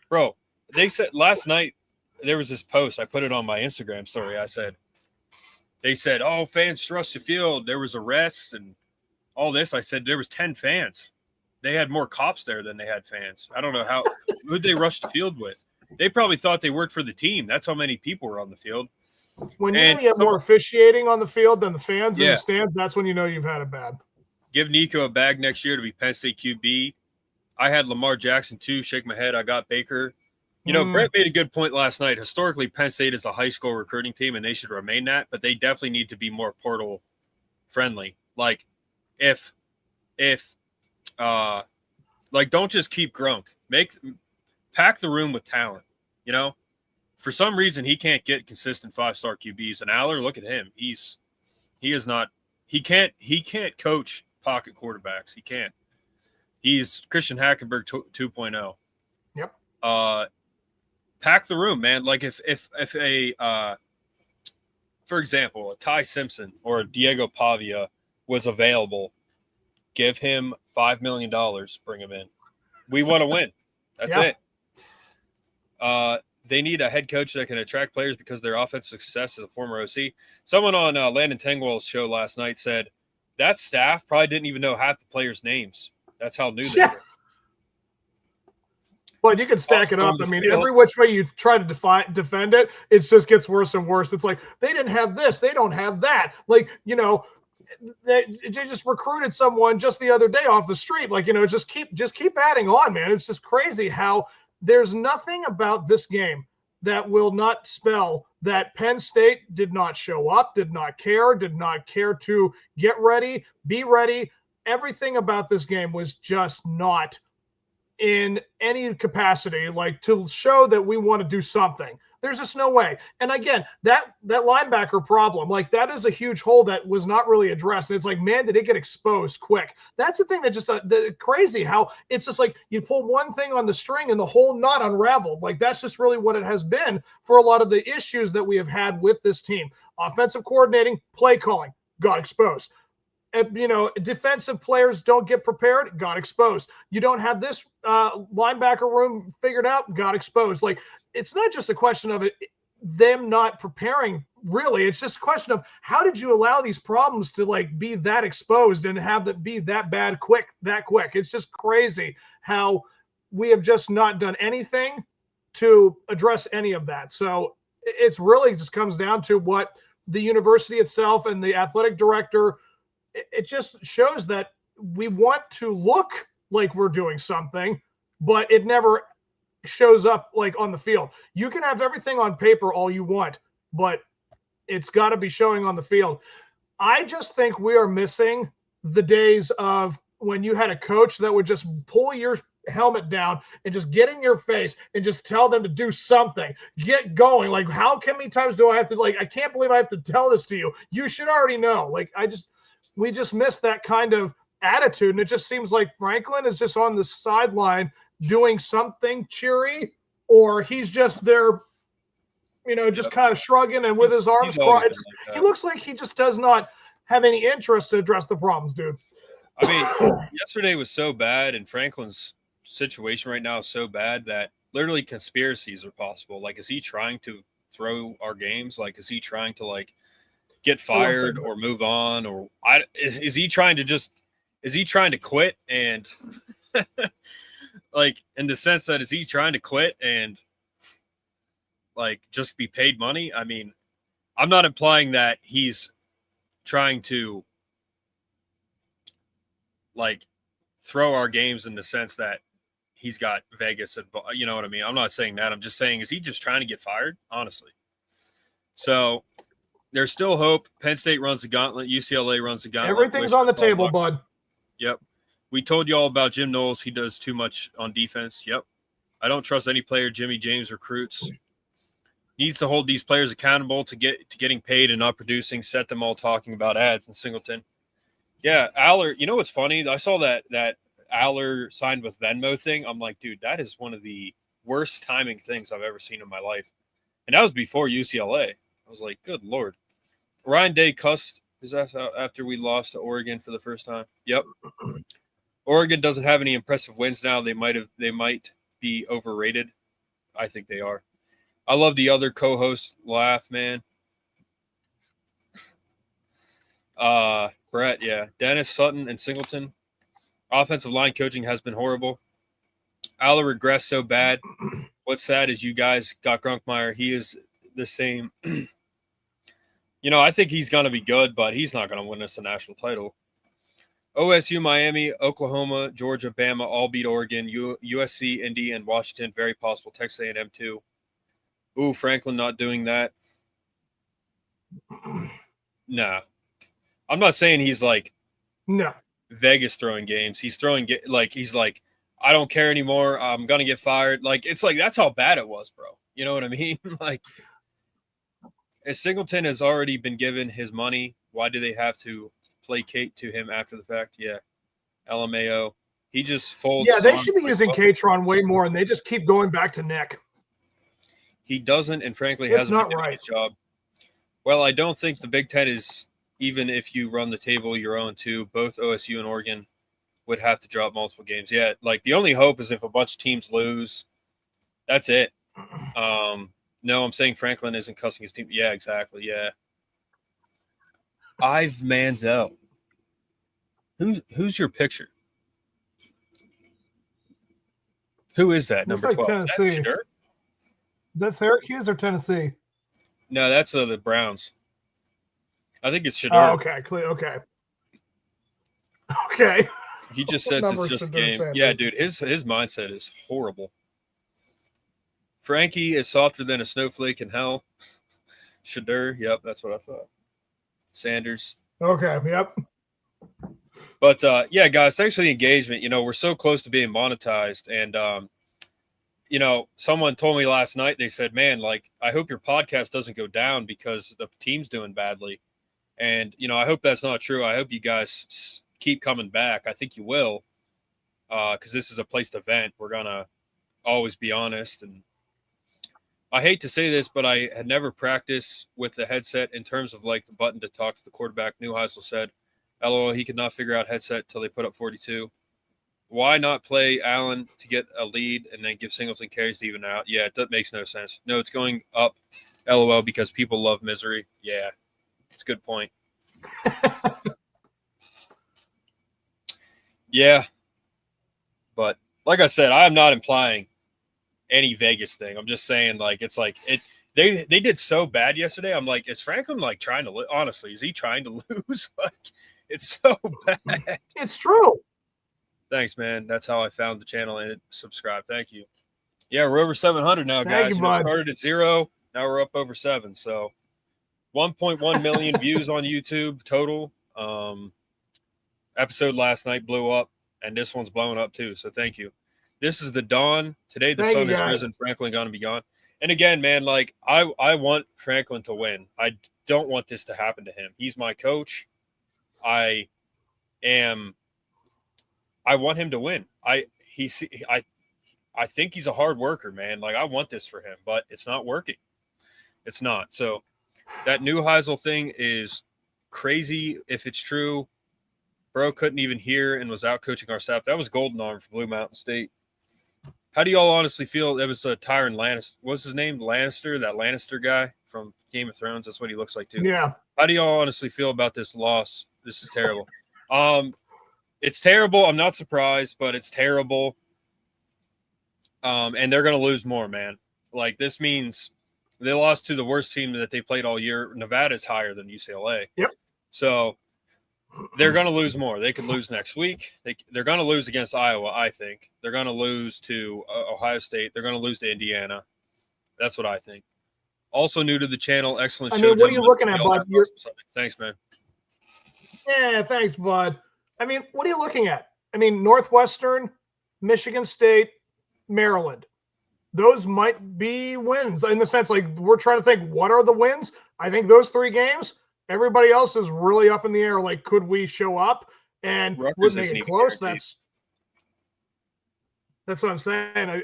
Bro, they said last night, there was this post. I put it on my Instagram story. They said, oh, fans rushed the field. There was arrests and all this. I said, there was 10 fans. They had more cops there than they had fans. I don't know who'd they rush the field with. They probably thought they worked for the team. That's how many people were on the field. When you have more officiating on the field than the fans in the stands, that's when you know you've had it bad. Give Nico a bag next year to be Penn State QB. I had Lamar Jackson too. Shake my head. I got Baker. Brett made a good point last night. Historically, Penn State is a high school recruiting team, and they should remain that. But they definitely need to be more portal friendly. Like, if if don't just keep Grunk. Pack the room with talent. You know, for some reason he can't get consistent 5-star QBs. And Aller, look at him. He can't coach pocket quarterbacks. He can't. He's Christian Hackenberg 2.0. Yep. Pack the room, man. Like if for example, a Ty Simpson or a Diego Pavia was available, give him $5 million, bring him in. We want to win. That's it. They need a head coach that can attract players because their offensive success as a former OC. Someone on Landon Tengwell's show last night said that staff probably didn't even know half the players' names. That's how new they were. But you can stack it up. I mean, every which way you try to defend it, it just gets worse and worse. It's like, they didn't have this. They don't have that. Like, you know, they just recruited someone just the other day off the street. Like, you know, just keep adding on, man. It's just crazy how there's nothing about this game that will not spell that Penn State did not show up, did not care to get ready, be ready. Everything about this game was just not in any capacity, like to show that we want to do something. There's just no way. And again, that linebacker problem, like that is a huge hole that was not really addressed. And it's like, man, did it get exposed quick? That's the thing that just crazy how it's just like you pull one thing on the string and the whole knot unraveled. Like that's just really what it has been for a lot of the issues that we have had with this team. Offensive coordinating, play calling, got exposed. You know, defensive players don't get prepared, got exposed. You don't have this linebacker room figured out, got exposed. Like, it's not just a question of them not preparing, really. It's just a question of how did you allow these problems to, like, be that exposed and have that be that bad that quick. It's just crazy how we have just not done anything to address any of that. So it's really just comes down to what the university itself and the athletic director – it just shows that we want to look like we're doing something, but it never shows up like on the field. You can have everything on paper all you want, but it's got to be showing on the field. I just think we are missing the days of when you had a coach that would just pull your helmet down and just get in your face and just tell them to do something, get going. Like, how many times do I have to, like, I can't believe I have to tell this to you. You should already know. Like, we just missed that kind of attitude. And it just seems like Franklin is just on the sideline doing something cheery, or he's just there, you know, just kind of shrugging and with his arms crossed. He looks like he just does not have any interest to address the problems, dude. I mean, yesterday was so bad, and Franklin's situation right now is so bad that literally conspiracies are possible. Like, is he trying to throw our games? Like, is he trying to, like, get fired or move on, or is he trying to quit and like, in the sense that is he trying to quit and like just be paid money? I mean, I'm not implying that he's trying to like throw our games in the sense that he's got Vegas, you know what I mean? I'm not saying that. I'm just saying, is he just trying to get fired? Honestly. So there's still hope. Penn State runs the gauntlet. UCLA runs the gauntlet. Everything's on the table, bud. Yep. We told you all about Jim Knowles. He does too much on defense. Yep. I don't trust any player Jimmy James recruits. Needs to hold these players accountable to getting paid and not producing. Set them all talking about ads and Singleton. Yeah, Aller. You know what's funny? I saw that Aller signed with Venmo thing. I'm like, dude, that is one of the worst timing things I've ever seen in my life. And that was before UCLA. I was like, good Lord. Ryan Day cussed his ass out after we lost to Oregon for the first time. Yep. Oregon doesn't have any impressive wins now. They might be overrated. I think they are. I love the other co-host laugh, man. Brett, yeah. Dennis, Sutton, and Singleton. Offensive line coaching has been horrible. Aller regressed so bad. What's sad is you guys got Grunkmeyer. He is the same. You know, I think he's going to be good, but he's not going to win us a national title. OSU, Miami, Oklahoma, Georgia, Bama all beat Oregon. USC, Indy, and Washington, very possible. Texas A&M too. Ooh, Franklin not doing that. Nah. I'm not saying he's like Vegas throwing games. He's throwing he's like, I don't care anymore. I'm gonna get fired. Like, it's like that's how bad it was, bro. You know what I mean? Like, if Singleton has already been given his money, why do they have to placate to him after the fact? Yeah, LMAO. He just folds. Yeah, they should be using Katron way more, and they just keep going back to Nick. He doesn't, and frankly, It's hasn't not been doing right. his job. Well, I don't think the Big Ten is, even if you run the table your own two, both OSU and Oregon would have to drop multiple games. Yeah, like the only hope is if a bunch of teams lose. That's it. No, I'm saying Franklin isn't cussing his team. Yeah, exactly. Yeah. Ive Manziel. Who's your picture? Who is that? Looks Number like 12. Tennessee. Sure? Is that Syracuse or Tennessee? No, that's the Browns. I think it's Shedeur. Oh, okay. Clear. Okay. Okay. He just says it's just a game. Yeah, dude, his mindset is horrible. Frankie is softer than a snowflake in hell. Shedeur, yep, that's what I thought. Sanders. Okay, yep. But, yeah, guys, thanks for the engagement. You know, we're so close to being monetized. And, you know, someone told me last night, they said, man, like, I hope your podcast doesn't go down because the team's doing badly. And, you know, I hope that's not true. I hope you guys keep coming back. I think you will, because this is a placed event. We're going to always be honest. And I hate to say this, but I had never practiced with the headset in terms of like the button to talk to the quarterback. Neuheisel said, LOL, he could not figure out headset till they put up 42. Why not play Allen to get a lead and then give Singleton carries to even out? Yeah, that makes no sense. No, it's going up, LOL, because people love misery. Yeah, it's a good point. Yeah, but like I said, I am not implying any Vegas thing. I'm just saying, like, it's like it. They did so bad yesterday. I'm like, is Franklin like trying to? Honestly, is he trying to lose? Like, it's so bad. It's true. Thanks, man. That's how I found the channel and subscribe. Thank you. Yeah, we're over 700 now, guys. You, bud. Started at 0. Now we're up over 7. So 1.1 million views on YouTube total. Episode last night blew up, and this one's blowing up too. So thank you. This is the dawn. Today the sun has risen. Franklin gonna be gone. And again, man, like I want Franklin to win. I don't want this to happen to him. He's my coach. I want him to win. I think he's a hard worker, man. Like, I want this for him, but it's not working. It's not. So that Neuheisel thing is crazy if it's true. Bro couldn't even hear and was out coaching our staff. That was golden arm for Blue Mountain State. How do y'all honestly feel? It was Tyron Lannister. What's his name? Lannister, that Lannister guy from Game of Thrones. That's what he looks like too. Yeah. How do y'all honestly feel about this loss? This is terrible. It's terrible. I'm not surprised, but it's terrible. And they're going to lose more, man. Like, this means they lost to the worst team that they played all year. Nevada's higher than UCLA. Yep. So they're going to lose more. They could lose next week. They're going to lose against Iowa, I think. They're going to lose to Ohio State. They're going to lose to Indiana. That's what I think. Also new to the channel, excellent show. What are you looking at, bud? Thanks, man. Yeah, thanks, bud. What are you looking at? Northwestern, Michigan State, Maryland. Those might be wins in the sense, like, we're trying to think, what are the wins? I think those 3 games. Everybody else is really up in the air. Like, could we show up and would make it close? That's what I'm saying.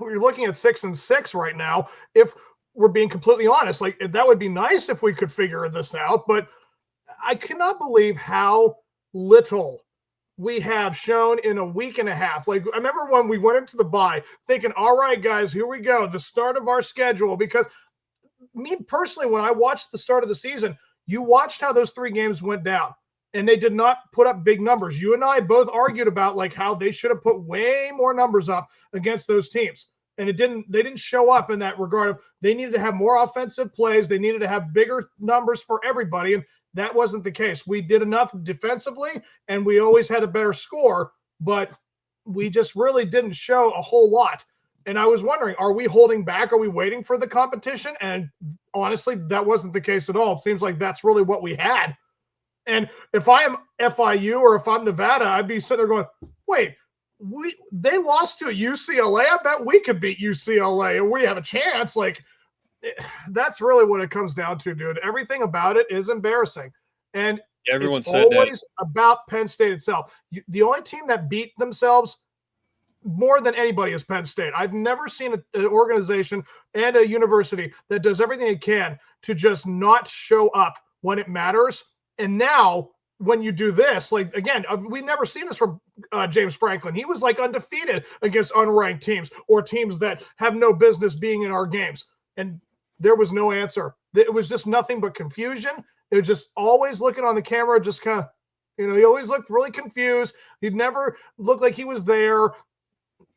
We're looking at 6-6 right now. If we're being completely honest, like, that would be nice if we could figure this out. But I cannot believe how little we have shown in a week and a half. Like, I remember when we went into the bye thinking, all right, guys, here we go. The start of our schedule. Because me personally, when I watched the start of the season, you watched how those 3 games went down, and they did not put up big numbers. You and I both argued about like how they should have put way more numbers up against those teams. And they didn't show up in that regard of they needed to have more offensive plays. They needed to have bigger numbers for everybody. And that wasn't the case. We did enough defensively, and we always had a better score, but we just really didn't show a whole lot. And I was wondering, are we holding back? Are we waiting for the competition? And honestly, that wasn't the case at all. It seems like that's really what we had. And if I am FIU or if I'm Nevada, I'd be sitting there going, wait, they lost to UCLA. I bet we could beat UCLA and we have a chance. Like, that's really what it comes down to, dude. Everything about it is embarrassing. And everyone it's said always that. about Penn State itself. The only team that beat themselves more than anybody is Penn State. I've never seen an organization and a university that does everything it can to just not show up when it matters. And now when you do this, like, again, we've never seen this from James Franklin. He was like undefeated against unranked teams or teams that have no business being in our games. And there was no answer. It was just nothing but confusion. It was just always looking on the camera, just kind of, he always looked really confused. He'd never looked like he was there.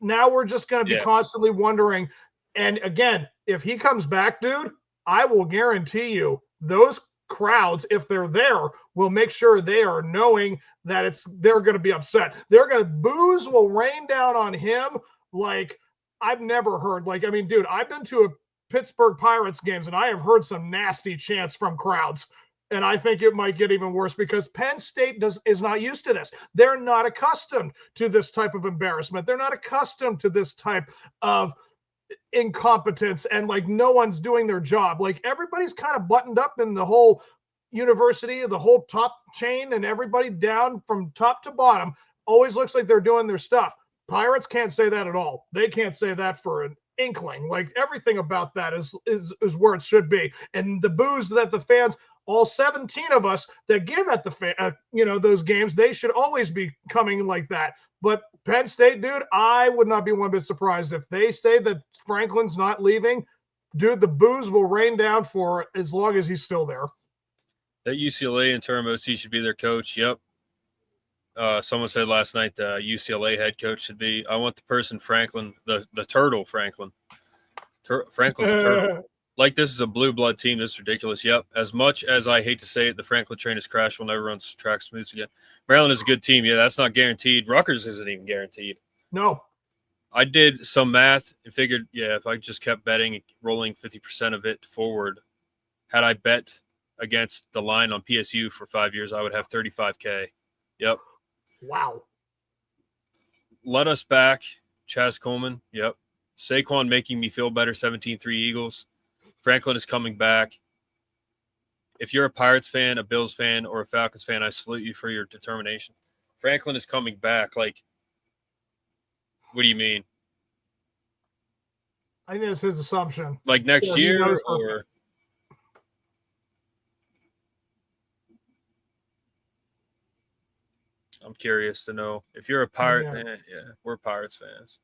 Now we're just going to be constantly wondering. And again, if he comes back, dude, I will guarantee you those crowds, if they're there, will make sure they are knowing that they're going to be upset. Boos will rain down on him like I've never heard. Like, I mean, dude, I've been to a Pittsburgh Pirates games and I have heard some nasty chants from crowds. And I think it might get even worse because Penn State is not used to this. They're not accustomed to this type of embarrassment. They're not accustomed to this type of incompetence and like no one's doing their job. Like everybody's kind of buttoned up in the whole university, the whole top chain, and everybody down from top to bottom always looks like they're doing their stuff. Pirates can't say that at all. They can't say that for an inkling. Like everything about that is where it should be. And the boos that the fans, all 17 of us that give at the those games, they should always be coming like that. But Penn State, dude, I would not be one bit surprised if they say that Franklin's not leaving. Dude, the boos will rain down for as long as he's still there. That UCLA interim OC should be their coach. Yep. Someone said last night the UCLA head coach should be. I want the person Franklin, the turtle Franklin. Franklin's a turtle. Like, this is a blue blood team. This is ridiculous. Yep. As much as I hate to say it, the Franklin train has crashed. We'll never run track smooth again. Maryland is a good team. Yeah, that's not guaranteed. Rutgers isn't even guaranteed. No. I did some math and figured, if I just kept betting and rolling 50% of it forward, had I bet against the line on PSU for 5 years, I would have $35K. Yep. Wow. Let us back. Chaz Coleman. Yep. Saquon making me feel better. 17-3 Eagles. Franklin is coming back. If you're a Pirates fan, a Bills fan, or a Falcons fan, I salute you for your determination. Franklin is coming back. Like, what do you mean? I think that's his assumption. Like next year, or I'm curious to know. If you're a Pirate fan, we're Pirates fans.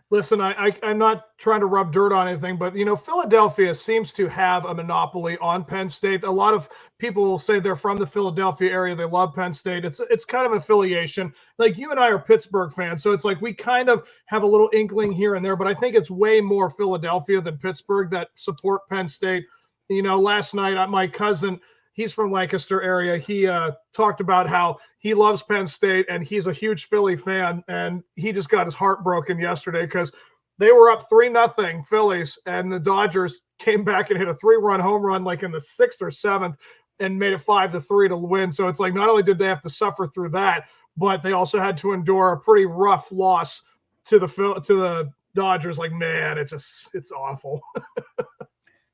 Listen, I'm not trying to rub dirt on anything, but, Philadelphia seems to have a monopoly on Penn State. A lot of people will say they're from the Philadelphia area. They love Penn State. It's kind of an affiliation. Like, you and I are Pittsburgh fans, so it's like we kind of have a little inkling here and there, but I think it's way more Philadelphia than Pittsburgh that support Penn State. Last night, my cousin – he's from Lancaster area. He talked about how he loves Penn State and he's a huge Philly fan. And he just got his heart broken yesterday because they were up 3-0 Phillies, and the Dodgers came back and hit a 3-run home run like in the 6th or 7th and made it 5-3 to win. So it's like, not only did they have to suffer through that, but they also had to endure a pretty rough loss to the Dodgers. Like, man, it's awful.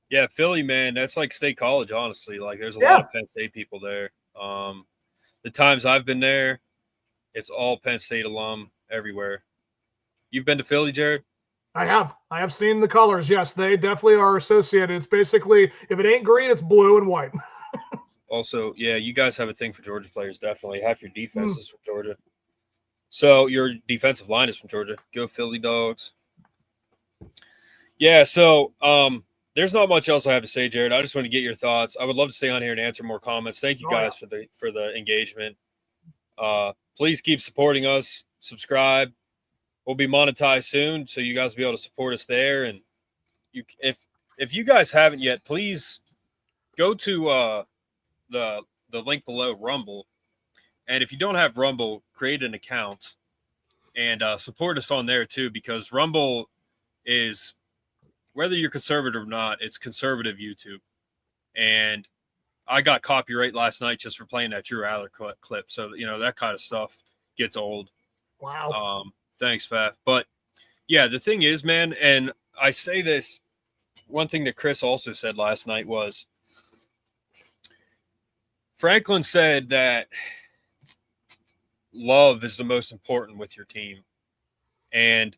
Yeah, Philly, man, that's like State College, honestly. Like, there's a lot of Penn State people there. The times I've been there, it's all Penn State alum everywhere. You've been to Philly, Jerrod? I have. I have seen the colors. Yes, they definitely are associated. It's basically, if it ain't green, it's blue and white. Also, you guys have a thing for Georgia players, definitely. Half your defense is from Georgia. So your defensive line is from Georgia. Go Philly Dogs. Yeah, so there's not much else I have to say, Jerrod. I just want to get your thoughts. I would love to stay on here and answer more comments. Thank you guys for the engagement. Please keep supporting us. Subscribe. We'll be monetized soon, so you guys will be able to support us there. And if you guys haven't yet, please go to the link below, Rumble. And if you don't have Rumble, create an account and support us on there too, because Rumble is, whether you're conservative or not, it's conservative YouTube. And I got copyright last night just for playing that Drew Aller clip. So, that kind of stuff gets old. Wow. Thanks, Faf. But, yeah, the thing is, man, and I say this, one thing that Chris also said last night was Franklin said that love is the most important with your team. And,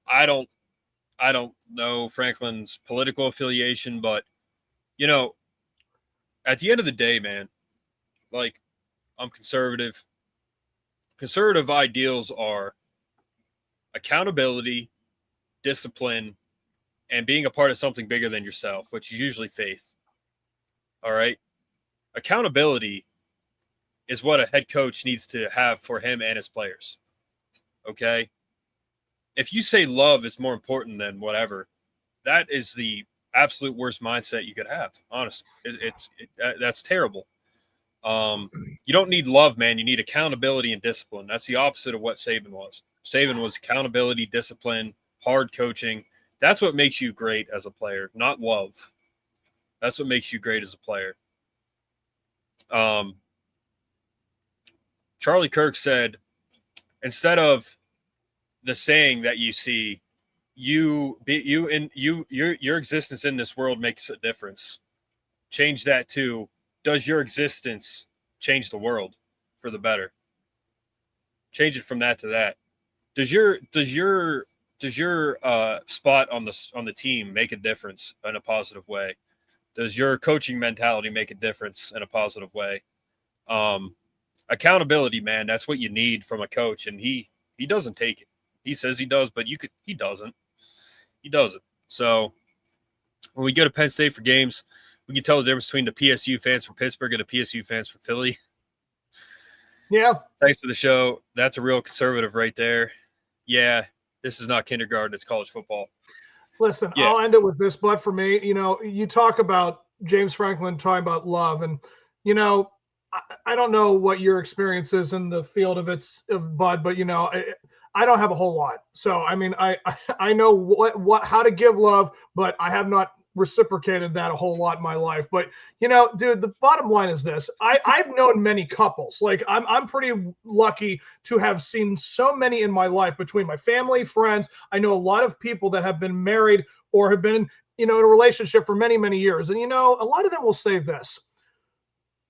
I don't know Franklin's political affiliation, but, at the end of the day, man, like, I'm conservative. Conservative ideals are accountability, discipline, and being a part of something bigger than yourself, which is usually faith. All right? Accountability is what a head coach needs to have for him and his players. Okay? If you say love is more important than whatever, that is the absolute worst mindset you could have, honestly. That's terrible. You don't need love, man. You need accountability and discipline. That's the opposite of what Saban was. Saban was accountability, discipline, hard coaching. That's what makes you great as a player, not love. That's what makes you great as a player. Charlie Kirk said, instead of the saying that you see, your existence in this world makes a difference. Change that to, does your existence change the world for the better? Change it from that to that. Does your spot on the team make a difference in a positive way? Does your coaching mentality make a difference in a positive way? Accountability, man, that's what you need from a coach, and he doesn't take it. He says he does, but he doesn't. He doesn't. So when we go to Penn State for games, we can tell the difference between the PSU fans from Pittsburgh and the PSU fans from Philly. Yeah. Thanks for the show. That's a real conservative right there. Yeah, this is not kindergarten. It's college football. Listen, yeah. I'll end it with this, but for me, you talk about James Franklin talking about love, and, I don't know what your experience is in the field of Bud, but, I don't have a whole lot. So, I mean, I know how to give love, but I have not reciprocated that a whole lot in my life. But, dude, the bottom line is this. I've known many couples. Like, I'm pretty lucky to have seen so many in my life between my family, friends. I know a lot of people that have been married or have been, in a relationship for many, many years. And, a lot of them will say this.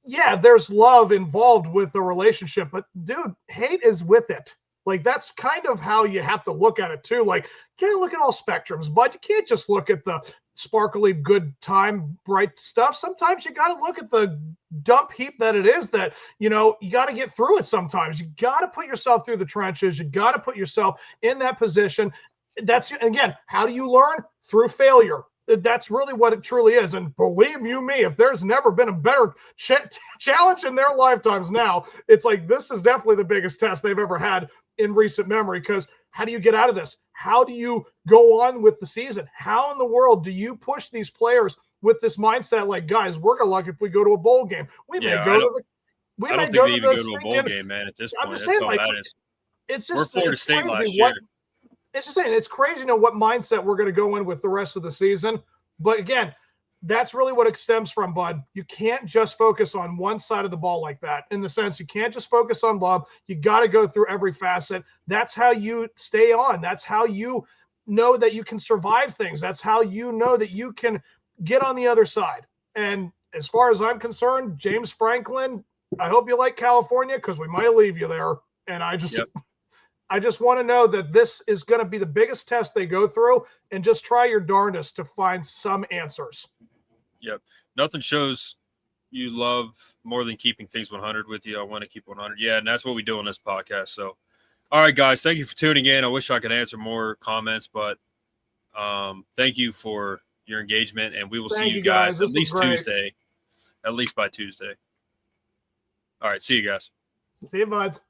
Yeah, there's love involved with the relationship, but, dude, hate is with it. Like, that's kind of how you have to look at it, too. Like, you can't look at all spectrums, but you can't just look at the sparkly, good time, bright stuff. Sometimes you got to look at the dump heap that it is that, you got to get through it sometimes. You got to put yourself through the trenches. You got to put yourself in that position. That's, again, how do you learn? Through failure. That's really what it truly is. And believe you me, if there's never been a better challenge in their lifetimes now, it's like this is definitely the biggest test they've ever had in recent memory, because how do you get out of this? How do you go on with the season? How in the world do you push these players with this mindset? Like, guys, we're gonna luck if we go to a bowl game. We may go to a bowl game, man. At this point, I'm just saying, like, it's just, we're Florida State last year. It's just saying, it's crazy to know what mindset we're going to go in with the rest of the season. But again, that's really what it stems from, Bud. You can't just focus on one side of the ball like that. In the sense, you can't just focus on love. You got to go through every facet. That's how you stay on. That's how you know that you can survive things. That's how you know that you can get on the other side. And as far as I'm concerned, James Franklin, I hope you like California, because we might leave you there. And I just want to know that this is going to be the biggest test they go through, and just try your darndest to find some answers. Yep. Nothing shows you love more than keeping things 100 with you. I want to keep 100. Yeah, and that's what we do on this podcast. So, all right, guys, thank you for tuning in. I wish I could answer more comments, but thank you for your engagement, and we will see you guys at least Tuesday, at least by Tuesday. All right, see you guys. See you, buds.